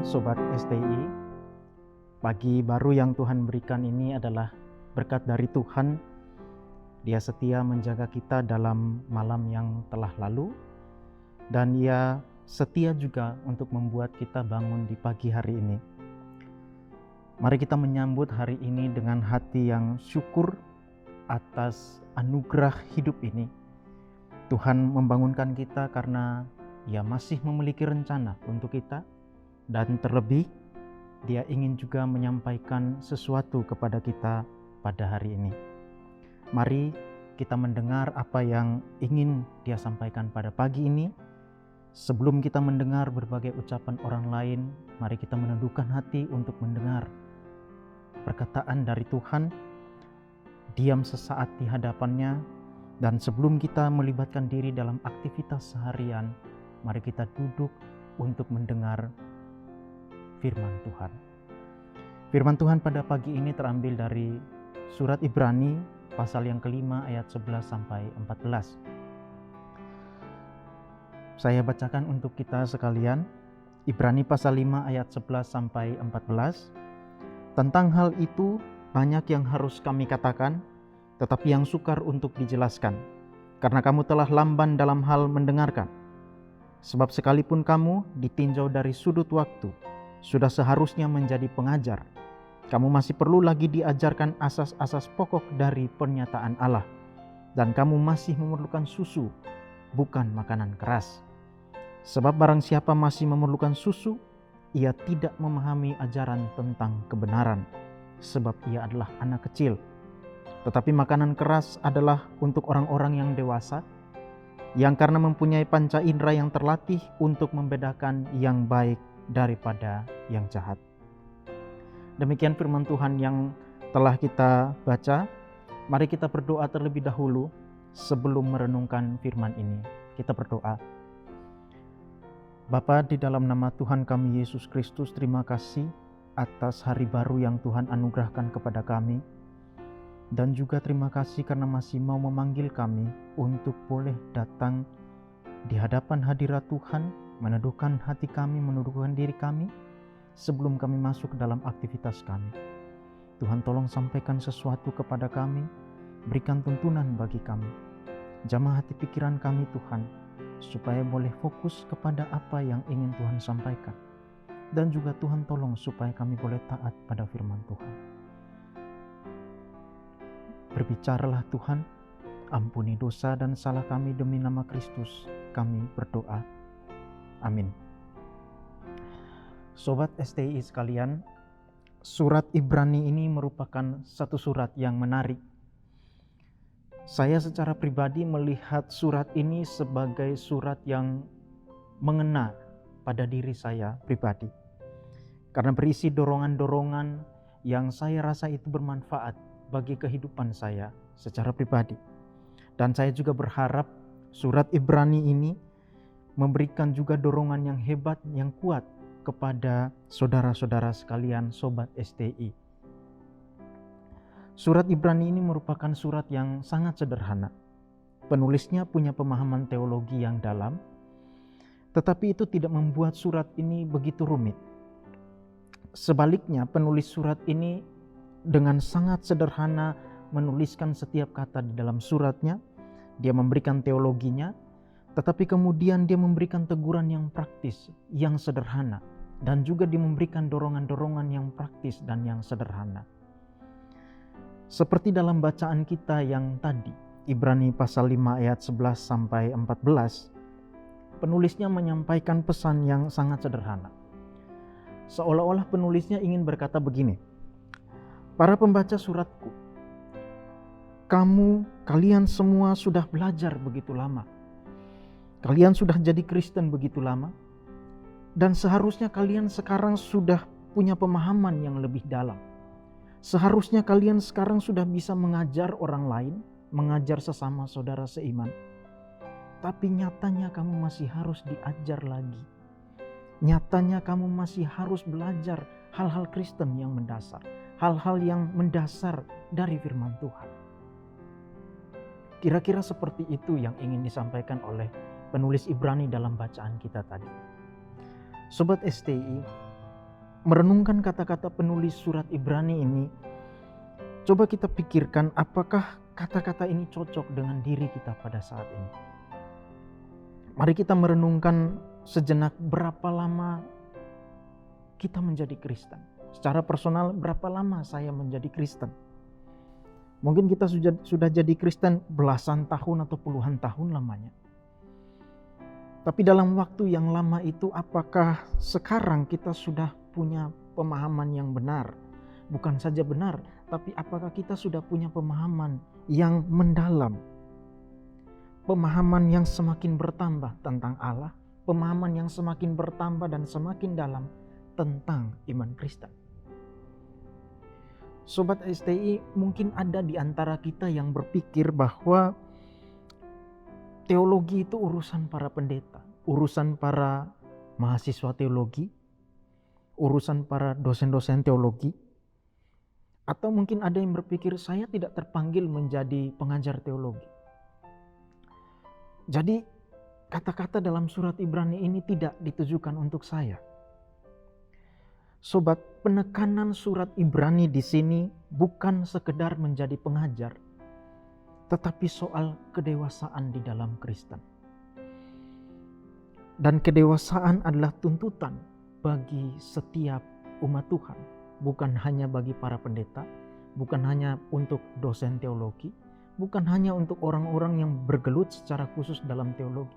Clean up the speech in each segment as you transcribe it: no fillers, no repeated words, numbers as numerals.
Sobat STI, pagi baru yang Tuhan berikan ini adalah berkat dari Tuhan. Dia setia menjaga kita dalam malam yang telah lalu, dan Ia setia juga untuk membuat kita bangun di pagi hari ini. Mari kita menyambut hari ini dengan hati yang syukur atas anugerah hidup ini. Tuhan membangunkan kita karena Ia masih memiliki rencana untuk kita, dan terlebih Dia ingin juga menyampaikan sesuatu kepada kita pada hari ini. Mari kita mendengar apa yang ingin Dia sampaikan pada pagi ini. Sebelum kita mendengar berbagai ucapan orang lain, mari kita menundukkan hati untuk mendengar perkataan dari Tuhan, diam sesaat di hadapannya, dan sebelum kita melibatkan diri dalam aktivitas seharian, mari kita duduk untuk mendengar firman Tuhan. Firman Tuhan pada pagi ini terambil dari surat Ibrani pasal yang kelima ayat 11 sampai 14. Saya bacakan untuk kita sekalian. Ibrani pasal 5 ayat 11 sampai 14. Tentang hal itu banyak yang harus kami katakan, tetapi yang sukar untuk dijelaskan, karena kamu telah lamban dalam hal mendengarkan. Sebab sekalipun kamu ditinjau dari sudut waktu, sudah seharusnya menjadi pengajar, kamu masih perlu lagi diajarkan asas-asas pokok dari pernyataan Allah, dan kamu masih memerlukan susu, bukan makanan keras. Sebab barang siapa masih memerlukan susu, ia tidak memahami ajaran tentang kebenaran, sebab ia adalah anak kecil. Tetapi makanan keras adalah untuk orang-orang yang dewasa, yang karena mempunyai panca indera yang terlatih untuk membedakan yang baik daripada yang jahat. Demikian firman Tuhan yang telah kita baca. Mari kita berdoa terlebih dahulu sebelum merenungkan firman ini. Kita berdoa. Bapa, di dalam nama Tuhan kami Yesus Kristus, terima kasih atas hari baru yang Tuhan anugerahkan kepada kami. Dan juga terima kasih karena masih mau memanggil kami untuk boleh datang di hadapan hadirat Tuhan, meneduhkan hati kami, meneduhkan diri kami sebelum kami masuk ke dalam aktivitas kami. Tuhan, tolong sampaikan sesuatu kepada kami, berikan tuntunan bagi kami. Jamah hati pikiran kami Tuhan, supaya boleh fokus kepada apa yang ingin Tuhan sampaikan. Dan juga Tuhan tolong supaya kami boleh taat pada firman Tuhan. Berbicaralah Tuhan, ampuni dosa dan salah kami demi nama Kristus, kami berdoa. Amin. Sobat STI sekalian, surat Ibrani ini merupakan satu surat yang menarik. Saya secara pribadi melihat surat ini sebagai surat yang mengena pada diri saya pribadi. Karena berisi dorongan-dorongan yang saya rasa itu bermanfaat bagi kehidupan saya secara pribadi. Dan saya juga berharap surat Ibrani ini memberikan juga dorongan yang hebat, yang kuat kepada saudara-saudara sekalian Sobat STI. Surat Ibrani ini merupakan surat yang sangat sederhana. Penulisnya punya pemahaman teologi yang dalam, tetapi itu tidak membuat surat ini begitu rumit. Sebaliknya, penulis surat ini dengan sangat sederhana menuliskan setiap kata di dalam suratnya. Dia memberikan teologinya, tetapi kemudian dia memberikan teguran yang praktis, yang sederhana, dan juga dia memberikan dorongan-dorongan yang praktis dan yang sederhana. Seperti dalam bacaan kita yang tadi, Ibrani pasal 5 ayat 11 sampai 14, penulisnya menyampaikan pesan yang sangat sederhana. Seolah-olah penulisnya ingin berkata begini, para pembaca suratku, kalian semua sudah belajar begitu lama. Kalian sudah jadi Kristen begitu lama. Dan seharusnya kalian sekarang sudah punya pemahaman yang lebih dalam. Seharusnya kalian sekarang sudah bisa mengajar orang lain, mengajar sesama saudara seiman. Tapi nyatanya kamu masih harus diajar lagi. Nyatanya kamu masih harus belajar hal-hal Kristen yang mendasar. Hal-hal yang mendasar dari firman Tuhan. Kira-kira seperti itu yang ingin disampaikan oleh penulis Ibrani dalam bacaan kita tadi. Sobat STI, merenungkan kata-kata penulis surat Ibrani ini, coba kita pikirkan apakah kata-kata ini cocok dengan diri kita pada saat ini. Mari kita merenungkan sejenak berapa lama kita menjadi Kristen. Secara personal, berapa lama saya menjadi Kristen? Mungkin kita sudah jadi Kristen belasan tahun atau puluhan tahun lamanya. Tapi dalam waktu yang lama itu, apakah sekarang kita sudah punya pemahaman yang benar? Bukan saja benar, tapi apakah kita sudah punya pemahaman yang mendalam? Pemahaman yang semakin bertambah tentang Allah, pemahaman yang semakin bertambah dan semakin dalam tentang iman Kristen. Sobat STI, mungkin ada di antara kita yang berpikir bahwa teologi itu urusan para pendeta, urusan para mahasiswa teologi, urusan para dosen-dosen teologi. Atau mungkin ada yang berpikir, saya tidak terpanggil menjadi pengajar teologi. Jadi kata-kata dalam surat Ibrani ini tidak ditujukan untuk saya. Sobat, penekanan surat Ibrani di sini bukan sekedar menjadi pengajar, tetapi soal kedewasaan di dalam Kristen. Dan kedewasaan adalah tuntutan bagi setiap umat Tuhan, bukan hanya bagi para pendeta, bukan hanya untuk dosen teologi, bukan hanya untuk orang-orang yang bergelut secara khusus dalam teologi,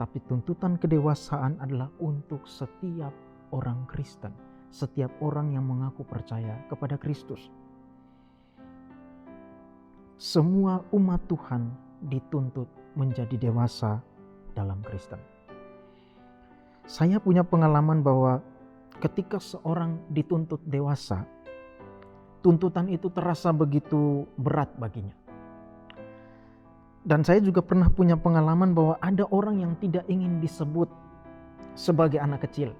tapi tuntutan kedewasaan adalah untuk setiap orang Kristen, setiap orang yang mengaku percaya kepada Kristus. Semua umat Tuhan dituntut menjadi dewasa dalam Kristen. Saya punya pengalaman bahwa ketika seorang dituntut dewasa, tuntutan itu terasa begitu berat baginya. Dan saya juga pernah punya pengalaman bahwa ada orang yang tidak ingin disebut sebagai anak kecil.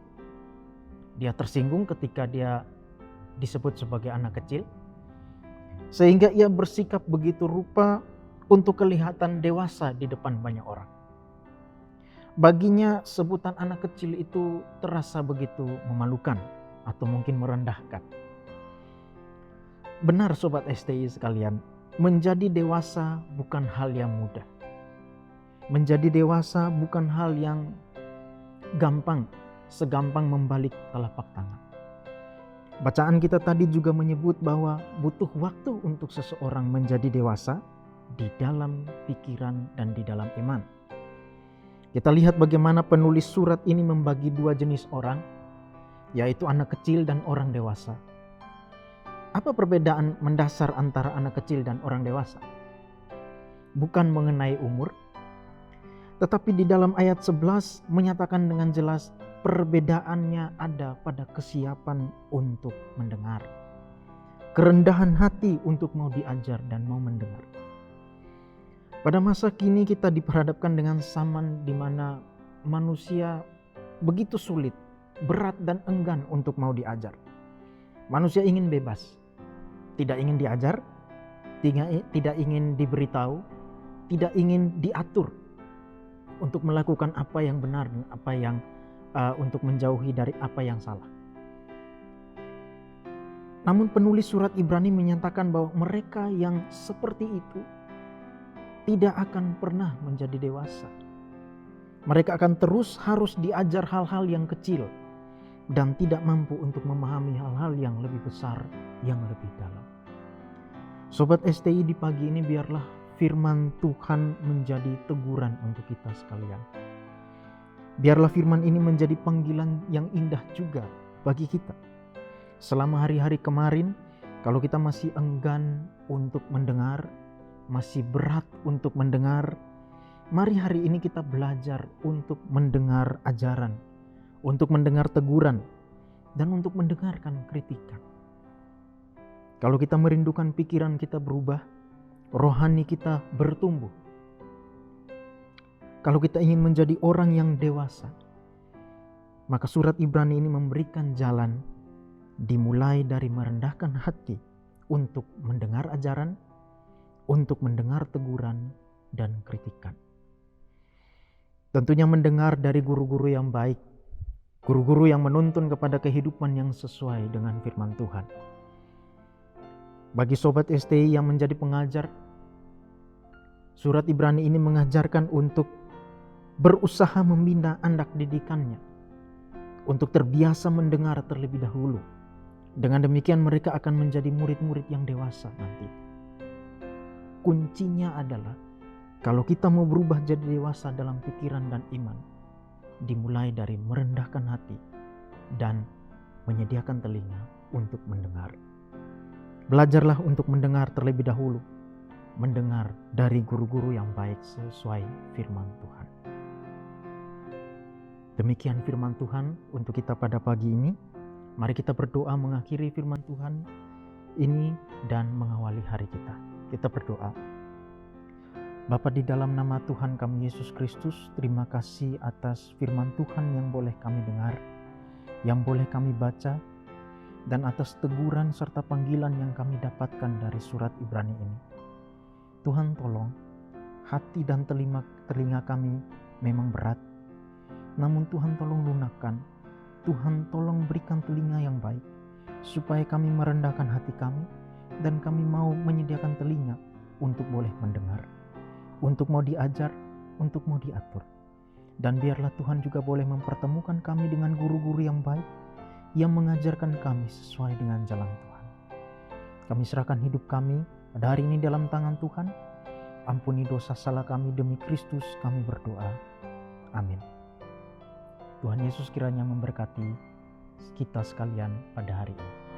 Dia tersinggung ketika dia disebut sebagai anak kecil, sehingga ia bersikap begitu rupa untuk kelihatan dewasa di depan banyak orang. Baginya sebutan anak kecil itu terasa begitu memalukan atau mungkin merendahkan. Benar Sobat STI sekalian, menjadi dewasa bukan hal yang mudah. Menjadi dewasa bukan hal yang gampang, segampang membalik telapak tangan. Bacaan kita tadi juga menyebut bahwa butuh waktu untuk seseorang menjadi dewasa di dalam pikiran dan di dalam iman. Kita lihat bagaimana penulis surat ini membagi dua jenis orang, yaitu anak kecil dan orang dewasa. Apa perbedaan mendasar antara anak kecil dan orang dewasa? Bukan mengenai umur, tetapi di dalam ayat 11 menyatakan dengan jelas perbedaannya ada pada kesiapan untuk mendengar, kerendahan hati untuk mau diajar dan mau mendengar. Pada masa kini kita diperhadapkan dengan zaman di mana manusia begitu sulit, berat dan enggan untuk mau diajar. Manusia ingin bebas, tidak ingin diajar, tidak ingin diberitahu, tidak ingin diatur untuk melakukan apa yang benar dan apa yang untuk menjauhi dari apa yang salah. Namun penulis surat Ibrani menyatakan bahwa mereka yang seperti itu tidak akan pernah menjadi dewasa. Mereka akan terus harus diajar hal-hal yang kecil dan tidak mampu untuk memahami hal-hal yang lebih besar, yang lebih dalam. Sobat STI, di pagi ini biarlah firman Tuhan menjadi teguran untuk kita sekalian. Biarlah firman ini menjadi panggilan yang indah juga bagi kita. Selama hari-hari kemarin, kalau kita masih enggan untuk mendengar, masih berat untuk mendengar, mari hari ini kita belajar untuk mendengar ajaran, untuk mendengar teguran, dan untuk mendengarkan kritikan. Kalau kita merindukan pikiran kita berubah, rohani kita bertumbuh. Kalau kita ingin menjadi orang yang dewasa, maka surat Ibrani ini memberikan jalan dimulai dari merendahkan hati untuk mendengar ajaran, untuk mendengar teguran dan kritikan. Tentunya mendengar dari guru-guru yang baik, Guru-guru yang menuntun kepada kehidupan yang sesuai dengan firman Tuhan. Bagi sobat STI yang menjadi pengajar, surat Ibrani ini mengajarkan untuk berusaha membina anak didikannya, untuk terbiasa mendengar terlebih dahulu. Dengan demikian mereka akan menjadi murid-murid yang dewasa nanti. Kuncinya adalah kalau kita mau berubah jadi dewasa dalam pikiran dan iman, dimulai dari merendahkan hati dan menyediakan telinga untuk mendengar. Belajarlah untuk mendengar terlebih dahulu, mendengar dari guru-guru yang baik sesuai firman Tuhan. Demikian firman Tuhan untuk kita pada pagi ini. Mari kita berdoa mengakhiri firman Tuhan ini dan mengawali hari kita. Kita berdoa. Bapa, di dalam nama Tuhan kami Yesus Kristus, terima kasih atas firman Tuhan yang boleh kami dengar, yang boleh kami baca, dan atas teguran serta panggilan yang kami dapatkan dari surat Ibrani ini. Tuhan tolong, hati dan telinga kami memang berat, namun Tuhan tolong lunakkan, Tuhan tolong berikan telinga yang baik, supaya kami merendahkan hati kami, dan kami mau menyediakan telinga untuk boleh mendengar, untuk mau diajar, untuk mau diatur. Dan biarlah Tuhan juga boleh mempertemukan kami dengan guru-guru yang baik, yang mengajarkan kami sesuai dengan jalan Tuhan. Kami serahkan hidup kami pada hari ini dalam tangan Tuhan. Ampuni dosa salah kami, demi Kristus kami berdoa. Amin. Tuhan Yesus kiranya memberkati kita sekalian pada hari ini.